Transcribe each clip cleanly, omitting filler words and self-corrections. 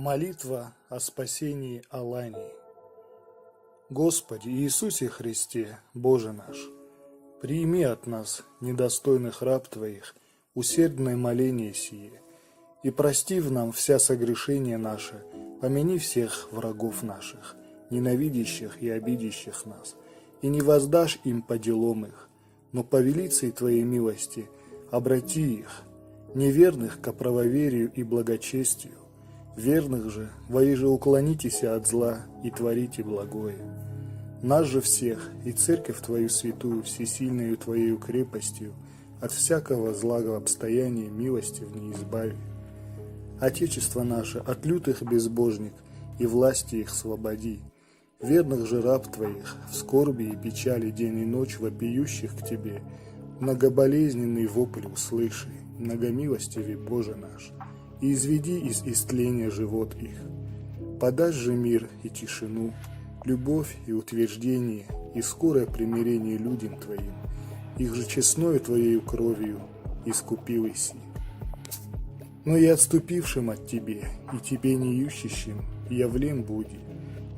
Молитва о спасении Алании. Господи Иисусе Христе, Боже наш, приими от нас, недостойных раб Твоих, усердное моление сие, и прости в нам вся согрешения наши, помяни всех врагов наших, ненавидящих и обидящих нас, и не воздашь им по делам их, но по велицей Твоей милости обрати их, неверных ко правоверию и благочестию, верных же, воеже уклонитесь от зла и творите благое. Нас же всех и церковь Твою святую всесильную Твоею крепостью от всякого злого обстояния милости в ней избави. Отечество наше от лютых безбожник и власти их свободи. Верных же раб Твоих в скорби и печали день и ночь вопиющих к Тебе, многоболезненный вопль услыши, многомилостивый Боже наш, и изведи из истления живот их. Подашь же мир и тишину, любовь и утверждение, и скорое примирение людям Твоим, их же честною Твоею кровью искупил иси. Но и отступившим от Тебе, и Тебе не ищущим, явлен буди,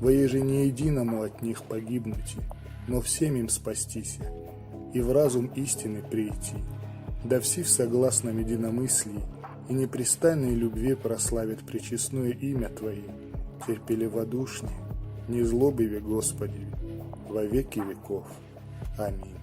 воеже не единому от них погибнути, но всем им спастися, и в разум истины прийти, да все в согласном единомыслии и непрестанной любви прославят пречестное имя Твое, терпеливодушнее, не злобиве Господи, во веки веков. Аминь.